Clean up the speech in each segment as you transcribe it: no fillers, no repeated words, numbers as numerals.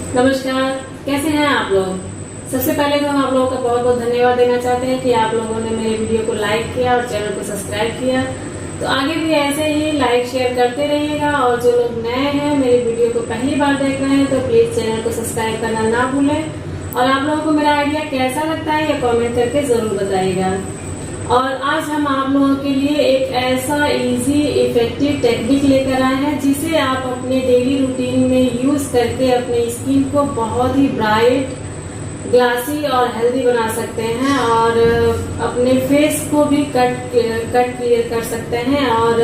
नमस्कार, कैसे हैं आप लोग। सबसे पहले तो हम आप लोगों का बहुत बहुत धन्यवाद देना चाहते हैं कि आप लोगों ने मेरे वीडियो को लाइक किया और चैनल को सब्सक्राइब किया। तो आगे भी ऐसे ही लाइक शेयर करते रहिएगा और जो लोग नए हैं मेरी वीडियो को पहली बार देख रहे हैं तो प्लीज चैनल को सब्सक्राइब करना ना भूलें। और आप लोगों को मेरा आइडिया कैसा लगता है ये कॉमेंट करके जरूर बताइएगा। और आज हम आप लोगों के लिए एक ऐसा इजी इफेक्टिव टेक्निक लेकर आए हैं जिसे आप अपने डेली रूटीन में यूज करके अपने स्किन को बहुत ही ब्राइट, ग्लासी और हेल्दी बना सकते हैं और अपने फेस को भी कट क्लियर कर सकते हैं और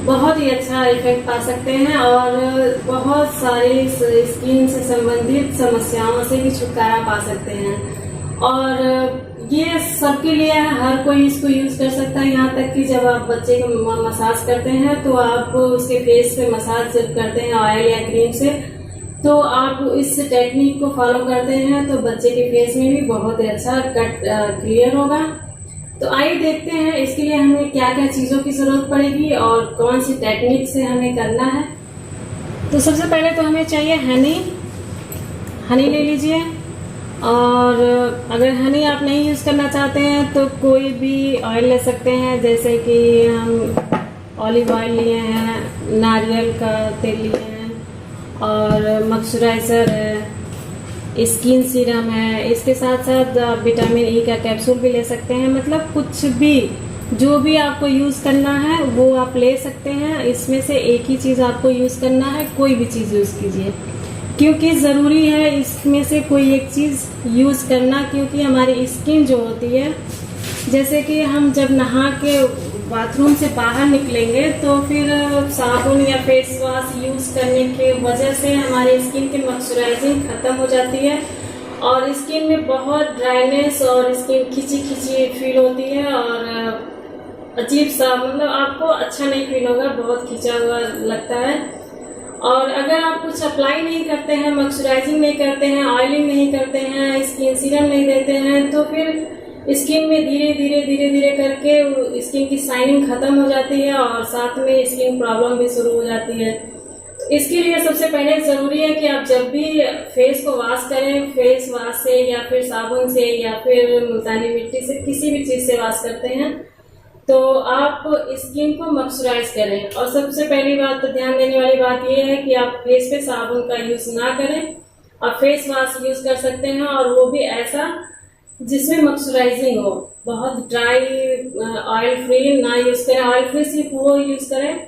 बहुत ही अच्छा इफेक्ट पा सकते हैं और बहुत सारी स्किन से संबंधित समस्याओं से भी छुटकारा पा सकते हैं। और ये सबके लिए है, हर कोई इसको यूज कर सकता है। यहाँ तक कि जब आप बच्चे को मसाज करते हैं तो आप उसके फेस पे मसाज जब करते हैं ऑयल या क्रीम से, तो आप इस टेक्निक को फॉलो करते हैं तो बच्चे के फेस में भी बहुत ही अच्छा कट क्लियर होगा। तो आइए देखते हैं इसके लिए हमें क्या क्या चीजों की जरूरत पड़ेगी और कौन सी टेक्निक से हमें करना है। तो सबसे पहले तो हमें चाहिए हनी ले लीजिए। और अगर हनी आप नहीं यूज करना चाहते हैं तो कोई भी ऑयल ले सकते हैं, जैसे कि हम ऑलिव ऑयल लिए हैं, नारियल का तेल लिए हैं और मॉइस्चराइजर है, स्किन सीरम है। इसके साथ साथ आप विटामिन ई का कैप्सूल भी ले सकते हैं। मतलब कुछ भी जो भी आपको यूज करना है वो आप ले सकते हैं। इसमें से एक ही चीज आपको यूज करना है, कोई भी चीज यूज कीजिए क्योंकि जरूरी है इसमें से कोई एक चीज यूज करना। क्योंकि हमारी स्किन जो होती है, जैसे कि हम जब नहा के बाथरूम से बाहर निकलेंगे तो फिर साबुन या फेस वॉश यूज करने के वजह से हमारी स्किन की मॉइस्चराइजिंग खत्म हो जाती है और स्किन में बहुत ड्राइनेस और स्किन खिंची खिंची फील होती है और अजीब सा, मतलब आपको अच्छा नहीं फील होगा, बहुत खिंचा हुआ लगता है। और अगर आप कुछ अप्लाई नहीं करते हैं, मॉइस्चराइजिंग नहीं करते हैं, ऑयलिंग नहीं करते हैं, स्किन सीरम नहीं देते हैं, तो फिर स्किन में धीरे धीरे करके स्किन की शाइनिंग खत्म हो जाती है और साथ में स्किन प्रॉब्लम भी शुरू हो जाती है। तो इसके लिए सबसे पहले जरूरी है कि आप जब भी फेस को वॉश करें, फेस वॉश से या फिर साबुन से या फिर मुल्तानी मिट्टी से, किसी भी चीज से वॉश करते हैं, तो आप स्किन को मॉइस्चराइज करें। और सबसे पहली बात तो ध्यान देने वाली बात यह है कि आप फेस पे साबुन का यूज ना करें, आप फेस वॉश यूज कर सकते हैं और वो भी ऐसा जिसमें मॉइस्चराइजिंग हो। बहुत ड्राई ऑयल फ्री ना यूज करें। ऑयल फ्री सिर्फ वो यूज करें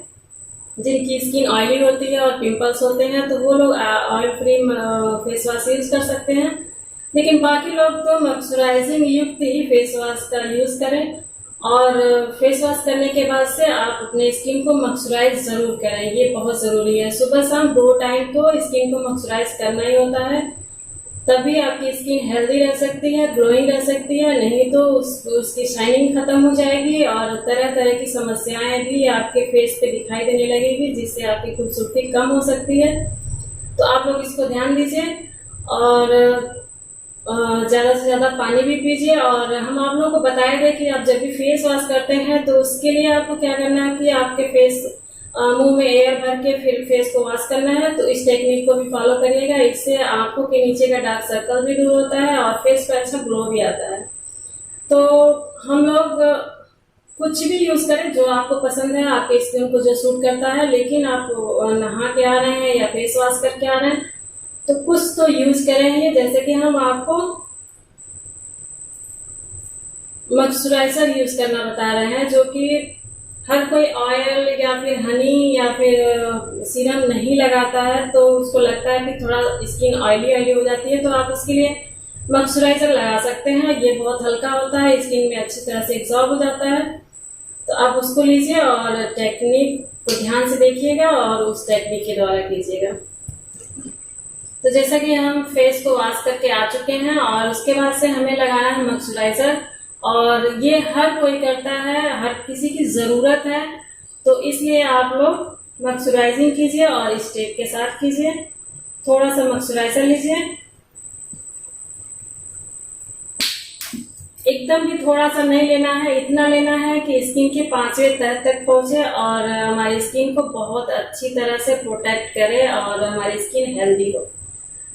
जिनकी स्किन ऑयली होती है और पिंपल्स होते हैं, तो वो लोग oil free face wash use कर सकते हैं। लेकिन बाकी लोग तो मॉइस्चराइजिंग युक्त ही फेस वॉश का यूज करें। और फेस वॉश करने के बाद से आप अपने स्किन को मॉइस्चराइज जरूर करें, ये बहुत जरूरी है। सुबह शाम 2 टाइम तो स्किन को मॉइस्चराइज करना ही होता है, तभी आपकी स्किन हेल्दी रह सकती है, ग्लोइंग रह सकती है। नहीं तो उसकी शाइनिंग खत्म हो जाएगी और तरह तरह की समस्याएं भी आपके फेस पे दिखाई देने लगेगी, जिससे आपकी खूबसूरती कम हो सकती है। तो आप लोग इसको ध्यान दीजिए और ज्यादा से ज्यादा पानी भी पीजिए। और हम आप लोगों को बताए थे कि आप जब भी फेस वॉश करते हैं तो उसके लिए आपको क्या करना है कि आपके फेस मुंह में एयर भर के फिर फेस को वॉश करना है। तो इस टेक्निक को भी फॉलो करिएगा, इससे आंखों के नीचे का डार्क सर्कल भी दूर होता है और फेस पे अच्छा ग्लो भी आता है। तो हम लोग कुछ भी यूज करें जो आपको पसंद है, आपके स्किन को जो सूट करता है। लेकिन आप नहा के आ रहे हैं या फेस वॉश करके आ रहे हैं तो कुछ तो यूज करेंगे। जैसे कि हम आपको मॉइस्चराइजर यूज करना बता रहे हैं, जो कि हर कोई ऑयल या फिर हनी या फिर सीरम नहीं लगाता है, तो उसको लगता है कि थोड़ा स्किन ऑयली हो जाती है, तो आप उसके लिए मॉइस्चराइजर लगा सकते हैं। ये बहुत हल्का होता है, स्किन में अच्छी तरह से एब्जॉर्ब हो जाता है। तो आप उसको लीजिए और टेक्निक को ध्यान से देखिएगा और उस टेक्निक के द्वारा कीजिएगा। तो जैसा कि हम फेस को वॉश करके आ चुके हैं और उसके बाद से हमें लगाना है मॉइस्चराइजर, और ये हर कोई करता है, हर किसी की जरूरत है। तो इसलिए आप लोग मॉइस्चराइजिंग कीजिए और स्टेप के साथ कीजिए। थोड़ा सा मॉइस्चराइजर लीजिए, एकदम भी थोड़ा सा नहीं लेना है, इतना लेना है कि स्किन के 5वें तह तक पहुंचे और हमारी स्किन को बहुत अच्छी तरह से प्रोटेक्ट करे और हमारी स्किन हेल्दी हो।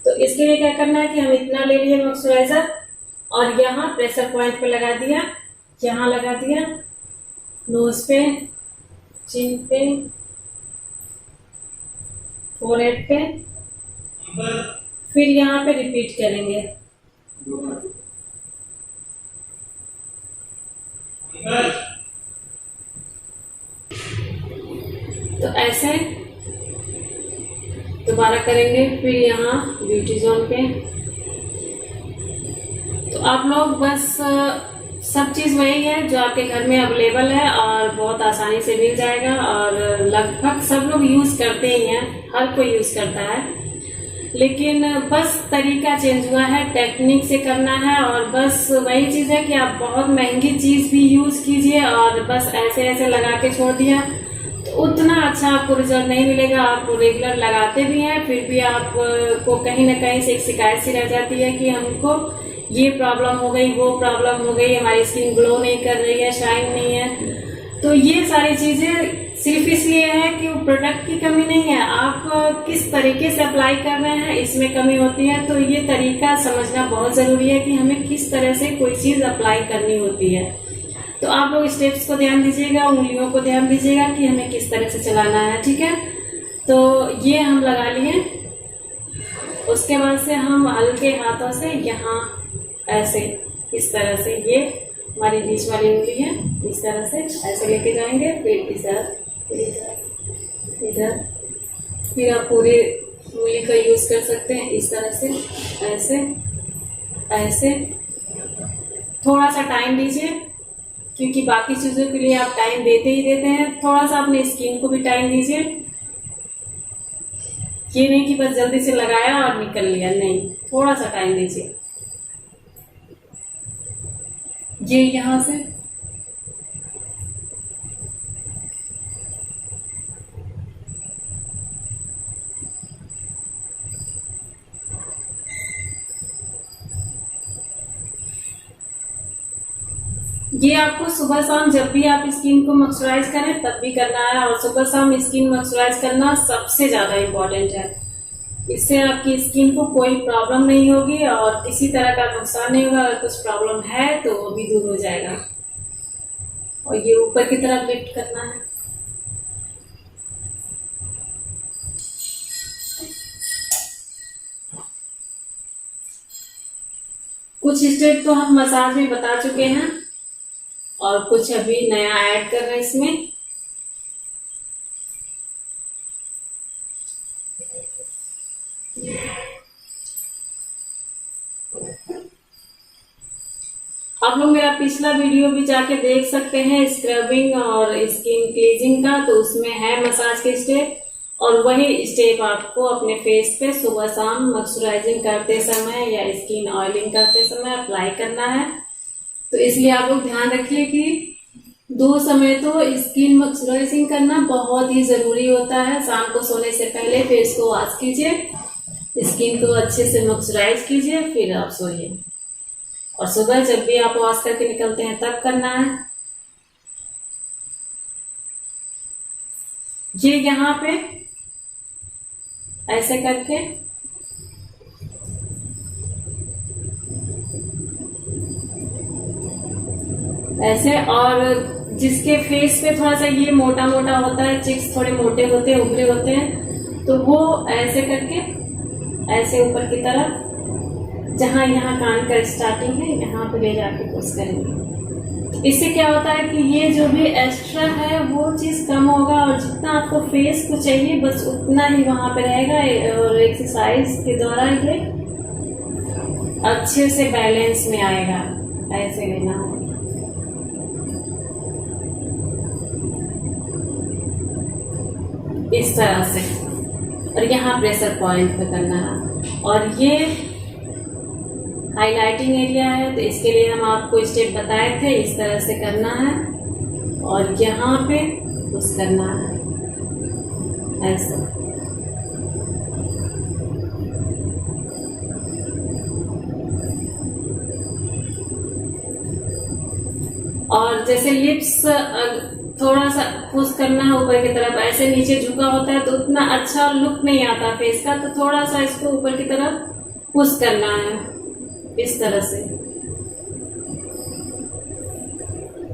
तो इसके लिए क्या करना है कि हम इतना ले लिए मॉइस्चराइजर और यहाँ प्रेशर पॉइंट पे लगा दिया, यहाँ लगा दिया, नोज पे, चिन पे, फोरहेड पे, फिर यहाँ पे रिपीट करेंगे। तो ऐसे दोबारा करेंगे, फिर यहाँ ब्यूटी जोन पे। तो आप लोग बस सब चीज वही है जो आपके घर में अवेलेबल है और बहुत आसानी से मिल जाएगा और लगभग सब लोग यूज करते ही हैं, हर कोई यूज करता है, लेकिन बस तरीका चेंज हुआ है, टेक्निक से करना है। और बस वही चीज है कि आप बहुत महंगी चीज भी यूज कीजिए और बस ऐसे ऐसे लगा के छोड़ दिया तो उतना अच्छा आपको रिजल्ट नहीं मिलेगा। आप रेगुलर लगाते भी हैं फिर भी आपको कहीं ना कहीं से एक शिकायत सी रह जाती है कि हमको ये प्रॉब्लम हो गई, वो प्रॉब्लम हो गई, हमारी स्किन ग्लो नहीं कर रही है, शाइन नहीं है। तो ये सारी चीजें सिर्फ इसलिए है कि वो प्रोडक्ट की कमी नहीं है, आप किस तरीके से अप्लाई कर रहे हैं इसमें कमी होती है। तो ये तरीका समझना बहुत जरूरी है कि हमें किस तरह से कोई चीज अप्लाई करनी होती है। तो आप लोग स्टेप्स को ध्यान दीजिएगा, उंगलियों को ध्यान दीजिएगा कि हमें किस तरह से चलाना है, ठीक है। तो ये हम लगा लिए, उसके बाद से हम हल्के हाथों से यहाँ ऐसे इस तरह से, ये हमारी बीच वाली उंगली है, इस तरह से ऐसे लेके जाएंगे, फिर इधर, फिर इधर, इधर, फिर आप पूरी उंगली का यूज कर सकते हैं इस तरह से, ऐसे ऐसे। थोड़ा सा टाइम दीजिए क्योंकि बाकी चीजों के लिए आप टाइम देते ही देते हैं, थोड़ा सा अपने स्किन को भी टाइम दीजिए। ये नहीं कि बस जल्दी से लगाया और निकल लिया, नहीं, थोड़ा सा टाइम दीजिए। ये यहां से ये आपको सुबह शाम जब भी आप स्किन को मॉइस्चराइज करें तब भी करना है, और सुबह शाम स्किन मॉइस्चराइज करना सबसे ज्यादा इम्पोर्टेंट है। इससे आपकी स्किन को कोई प्रॉब्लम नहीं होगी और किसी तरह का नुकसान नहीं होगा। अगर कुछ प्रॉब्लम है तो वो भी दूर हो जाएगा। और ये ऊपर की तरफ लिफ्ट करना है। कुछ स्टेप तो हम मसाज में बता चुके हैं और कुछ अभी नया ऐड कर रहे हैं इसमें। आप लोग मेरा पिछला वीडियो भी जाके देख सकते हैं स्क्रबिंग और स्किन क्लीजिंग का, तो उसमें है मसाज के स्टेप, और वही स्टेप आपको अपने फेस पे सुबह शाम मॉइस्चराइजिंग करते समय या स्किन ऑयलिंग करते समय अप्लाई करना है। तो इसलिए आप लोग ध्यान रखिए कि 2 समय तो स्किन मॉइस्चराइजिंग करना बहुत ही जरूरी होता है। शाम को सोने से पहले फेस को वॉश कीजिए, स्किन को अच्छे से मॉइस्चराइज कीजिए, फिर आप सोइए। और सुबह जब भी आप वॉश करके निकलते हैं तब करना है। ये यहाँ पे ऐसे करके ऐसे, और जिसके फेस पे थोड़ा सा ये मोटा मोटा होता है, चिक्स थोड़े मोटे होते हैं, उभरे होते हैं, तो वो ऐसे करके ऐसे ऊपर की तरफ, जहां यहाँ कान का स्टार्टिंग है यहाँ पे ले जाके पुश करेंगे। इससे क्या होता है कि ये जो भी एक्स्ट्रा है वो चीज कम होगा और जितना आपको फेस को चाहिए बस उतना ही वहां पे रहेगा। और एक्सरसाइज के द्वारा ये अच्छे से बैलेंस में आएगा। ऐसे लेना है, इस तरह से, और यहाँ प्रेशर पॉइंट पे करना है। और ये हाइलाइटिंग एरिया है तो इसके लिए हम आपको स्टेप बताए थे, इस तरह से करना है और यहाँ पे पुश करना है ऐसा। और जैसे लिप्स थोड़ा सा पुश करना है ऊपर की तरफ, ऐसे नीचे झुका होता है तो उतना अच्छा लुक नहीं आता फेस का, तो थोड़ा सा इसको ऊपर की तरफ पुश करना है इस तरह से।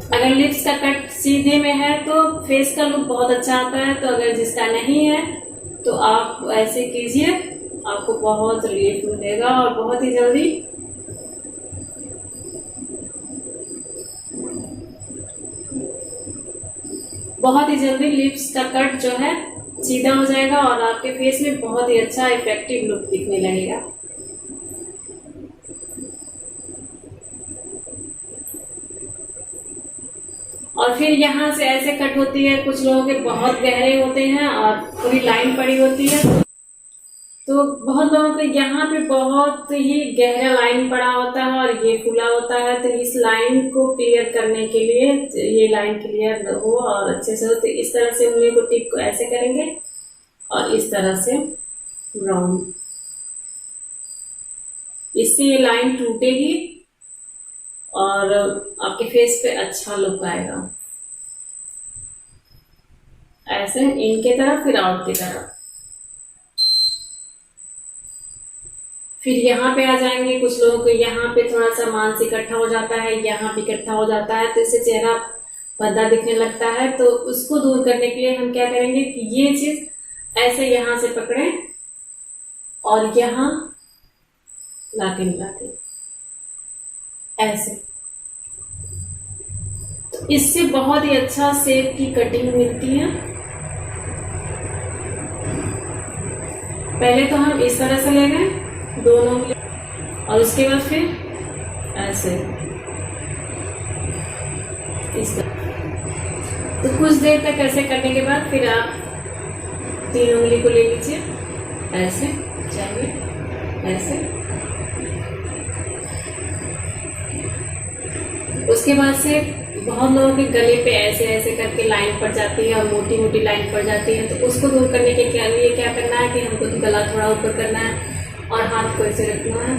अगर लिप्स का कट सीधे में है तो फेस का लुक बहुत अच्छा आता है, तो अगर जिसका नहीं है तो आप ऐसे कीजिए, आपको बहुत रिलीफ मिलेगा और बहुत ही जल्दी लिप्स का कट जो है सीधा हो जाएगा और आपके फेस में बहुत ही अच्छा इफेक्टिव लुक दिखने लगेगा। और फिर यहाँ से ऐसे कट होती है, कुछ लोगों के बहुत गहरे होते हैं और पूरी लाइन पड़ी होती है, तो बहुत लोगों के यहाँ पे बहुत ही गहरा लाइन पड़ा होता है और ये फूला होता है। तो इस लाइन को क्लियर करने के लिए, ये लाइन क्लियर हो और अच्छे से हो, तो इस तरह से उंगली को टिप को ऐसे करेंगे और इस तरह से राउंड, इससे ये लाइन टूटेगी और आपके फेस पे अच्छा लुक आएगा। ऐसे इन की तरफ फिर आउट की तरफ। फिर यहाँ पे आ जाएंगे, कुछ लोगों को यहाँ पे थोड़ा सा मांस इकट्ठा हो जाता है, यहाँ पे इकट्ठा हो जाता है, तो इससे चेहरा भद्दा दिखने लगता है। तो उसको दूर करने के लिए हम क्या करेंगे कि ये चीज ऐसे यहाँ से पकड़ें और यहाँ लाके मिलाते ऐसे, तो इससे बहुत ही अच्छा शेप की कटिंग मिलती है। पहले तो हम इस तरह से ले गए दोनों और उसके बाद फिर ऐसे इस तरह। तो कुछ देर तक ऐसे करने के बाद फिर आप 3 उंगली को ले लीजिए ऐसे, चाहिए ऐसे। उसके बाद से बहुत लोगों के गले पे ऐसे ऐसे करके लाइन पड़ जाती है और मोटी मोटी लाइन पड़ जाती है, तो उसको दूर करने के लिए क्या करना है कि हमको तो गला थोड़ा ऊपर करना है और हाथ को ऐसे रखना है,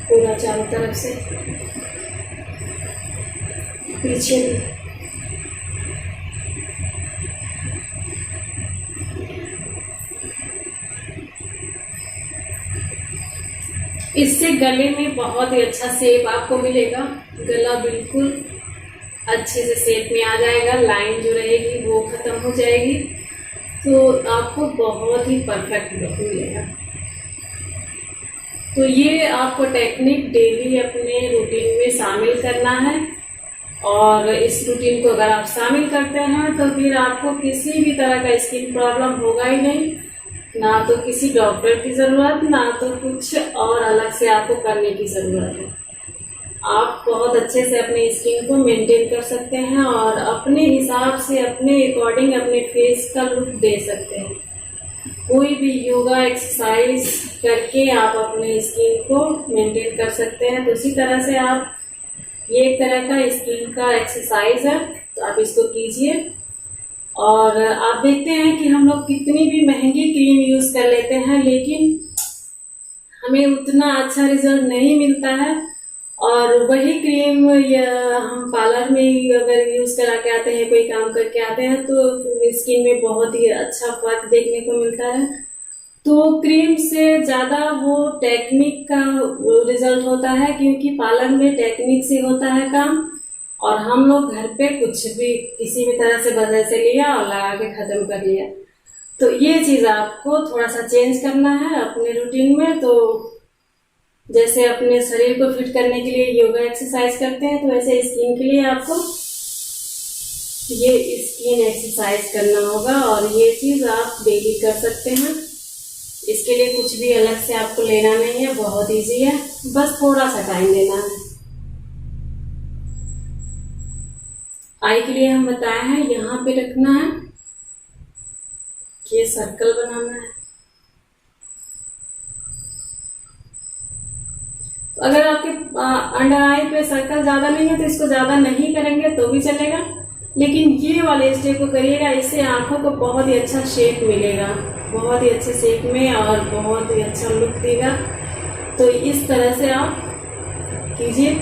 पूरा चारों तरफ से पीछे भी। इससे गले में बहुत ही अच्छा शेप आपको मिलेगा, गला बिल्कुल अच्छे से शेप में आ जाएगा, लाइन जो रहेगी वो खत्म हो जाएगी, तो आपको बहुत ही परफेक्ट लुक मिलेगा। तो ये आपको टेक्निक डेली अपने रूटीन में शामिल करना है और इस रूटीन को अगर आप शामिल करते हैं तो फिर आपको किसी भी तरह का स्किन प्रॉब्लम होगा ही नहीं, ना तो किसी डॉक्टर की जरूरत, ना तो कुछ और अलग से आपको करने की जरूरत है। आप बहुत अच्छे से अपने स्किन को मेंटेन कर सकते हैं और अपने हिसाब से, अपने अकॉर्डिंग अपने फेस का लुक दे सकते हैं। कोई भी योगा एक्सरसाइज करके आप अपने स्किन को मेंटेन कर सकते हैं। तो उसी तरह से आप, ये एक तरह का स्किन का एक्सरसाइज है, तो आप इसको कीजिए। और आप देखते हैं कि हम लोग कितनी भी महंगी क्रीम यूज कर लेते हैं लेकिन हमें उतना अच्छा रिजल्ट नहीं मिलता है, और वही क्रीम या हम पार्लर में अगर यूज करा के आते हैं, कोई काम करके आते हैं, तो स्किन में बहुत ही अच्छा फर्क देखने को मिलता है। तो क्रीम से ज्यादा वो टेक्निक का रिजल्ट होता है, क्योंकि पार्लर में टेक्निक से होता है काम और हम लोग घर पे कुछ भी किसी भी तरह से बदल से लिया और लगा के खत्म कर लिया। तो ये चीज आपको थोड़ा सा चेंज करना है अपने रूटीन में। तो जैसे अपने शरीर को फिट करने के लिए योगा एक्सरसाइज करते हैं, तो वैसे स्किन के लिए आपको ये स्किन एक्सरसाइज करना होगा और ये चीज आप डेली कर सकते हैं। इसके लिए कुछ भी अलग से आपको लेना नहीं है, बहुत इजी है, बस थोड़ा सा टाइम देना है। आई के लिए हम बताया है यहाँ पे रखना है, ये सर्कल बनाना है। तो अगर आपके अंडर आई पे सर्कल ज्यादा नहीं है तो इसको ज्यादा नहीं करेंगे तो भी चलेगा, लेकिन ये वाले स्टेप को करिएगा, इससे आंखों को बहुत ही अच्छा शेप मिलेगा, बहुत ही अच्छे शेप में और बहुत ही अच्छा लुक देगा। तो इस तरह से आप कीजिए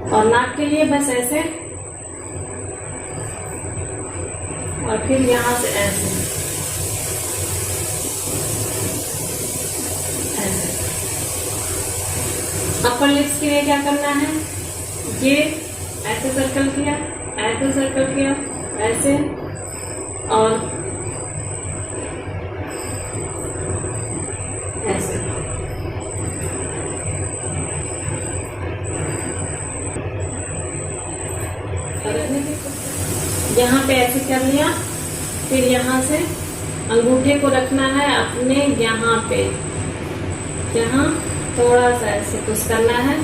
और नाक के लिए बस ऐसे, और फिर यहाँ से ऐसे ऐसे। अपर लिप्स के लिए क्या करना है, ये ऐसे सर्कल किया, ऐसे सर्कल किया, ऐसे, और ऐसे। यहाँ पे ऐसे कर लिया, फिर यहाँ से अंगूठे को रखना है अपने यहाँ पे, यहाँ थोड़ा सा ऐसे पुश करना है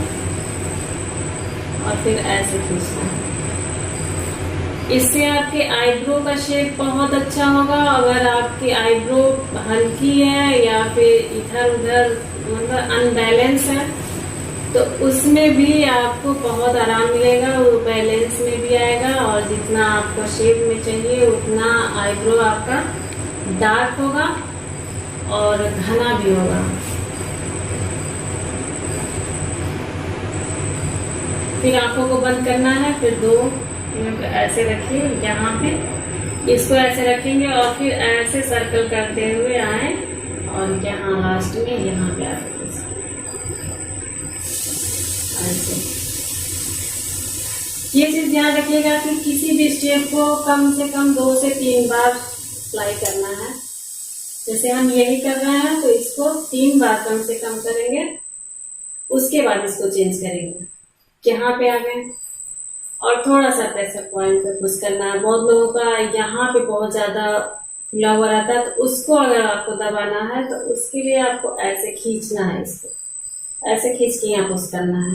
और फिर ऐसे खींचना है। इससे आपके आईब्रो का शेप बहुत अच्छा होगा। अगर आपकी आईब्रो हल्की है या फिर इधर उधर मतलब अनबैलेंस है तो उसमें भी आपको बहुत आराम मिलेगा, वो बैलेंस में भी आएगा और जितना आपको शेप में चाहिए उतना आईब्रो आपका डार्क होगा और घना भी होगा। फिर आंखों को बंद करना है, फिर दो ऐसे रखिए, यहाँ पे इसको ऐसे रखेंगे और फिर ऐसे सर्कल करते हुए आए और यहाँ लास्ट में यहाँ पे आते ऐसे। ये चीज ध्यान रखिएगा कि किसी भी स्टेप को कम से कम 2 से 3 बार अप्लाई करना है। जैसे हम यही कर रहे हैं तो इसको 3 बार कम से कम करेंगे, उसके बाद इसको चेंज करेंगे। यहाँ पे आ गए और थोड़ा सा प्रेशर पॉइंट पे पुश करना है। बहुत लोगों का यहाँ पे बहुत ज्यादा फुला हुआ रहता है, तो उसको अगर आपको दबाना है तो उसके लिए आपको ऐसे खींचना है, इसको ऐसे खींच के यहाँ पुश करना है।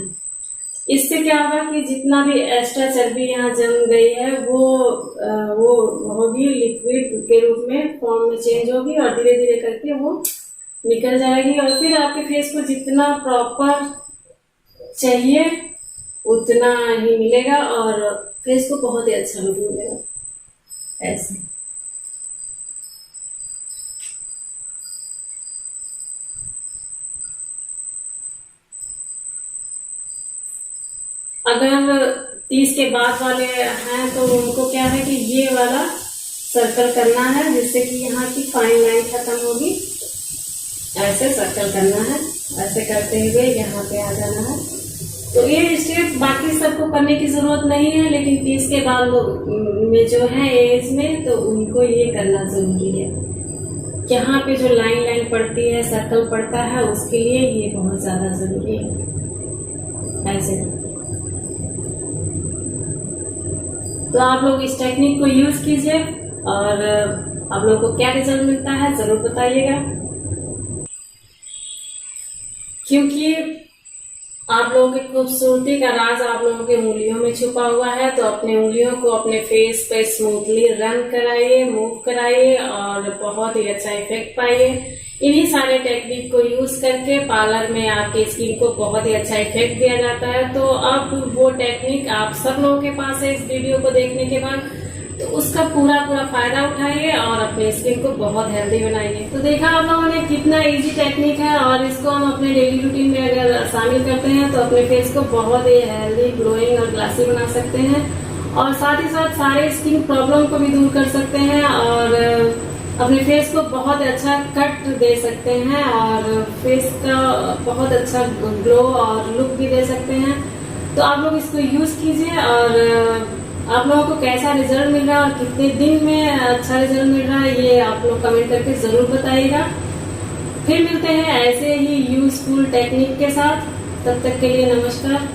इससे क्या होगा कि जितना भी एक्स्ट्रा चर्बी यहाँ जम गई है वो होगी लिक्विड के रूप में फॉर्म में चेंज होगी और धीरे धीरे करके वो निकल जाएगी और फिर आपके फेस को जितना प्रॉपर चाहिए उतना ही मिलेगा और फेस को बहुत ही अच्छा लुक मिलेगा ऐसे। अगर 30 के बाद वाले हैं तो उनको क्या है कि ये वाला सर्कल करना है जिससे कि यहाँ की फाइन लाइन खत्म होगी। ऐसे सर्कल करना है, ऐसे करते हुए यहाँ पे आ जाना है। तो ये स्टेप बाकी सबको करने की जरूरत नहीं है, लेकिन 30 के बाद लोग में जो है एज में तो उनको ये करना जरूरी है। यहाँ पे जो लाइन पड़ती है, सर्कल पड़ता है, उसके लिए ये बहुत ज्यादा जरूरी है ऐसे। तो आप लोग इस टेक्निक को यूज कीजिए और आप लोगों को क्या रिजल्ट मिलता है जरूर बताइएगा, क्योंकि आप लोगों की खूबसूरती का राज आप लोगों के उंगलियों में छुपा हुआ है। तो अपने उंगलियों को अपने फेस पे स्मूथली रन कराइए, मूव कराइए और बहुत ही अच्छा इफेक्ट पाइए। इन्हीं सारे टेक्निक को यूज करके पार्लर में आपकी स्किन को बहुत ही अच्छा इफेक्ट दिया जाता है। तो अब वो टेक्निक आप सब लोगों के पास है इस वीडियो को देखने के बाद, तो उसका पूरा फायदा उठाइए और अपने स्किन को बहुत हेल्दी बनाइए। तो देखा आप लोगों ने कितना इजी टेक्निक है और इसको हम अपने डेली रूटीन में अगर शामिल करते हैं तो अपने फेस को बहुत ही हेल्दी, ग्लोइंग और ग्लासी बना सकते हैं और साथ ही साथ सारे स्किन प्रॉब्लम को भी दूर कर सकते हैं और अपने फेस को बहुत अच्छा कट दे सकते हैं और फेस का बहुत अच्छा ग्लो और लुक भी दे सकते हैं। तो आप लोग इसको यूज कीजिए और आप लोगों को कैसा रिजल्ट मिल रहा है और कितने दिन में अच्छा रिजल्ट मिल रहा है ये आप लोग कमेंट करके जरूर बताइएगा। फिर मिलते हैं ऐसे ही यूजफुल टेक्निक के साथ, तब तक के लिए नमस्कार।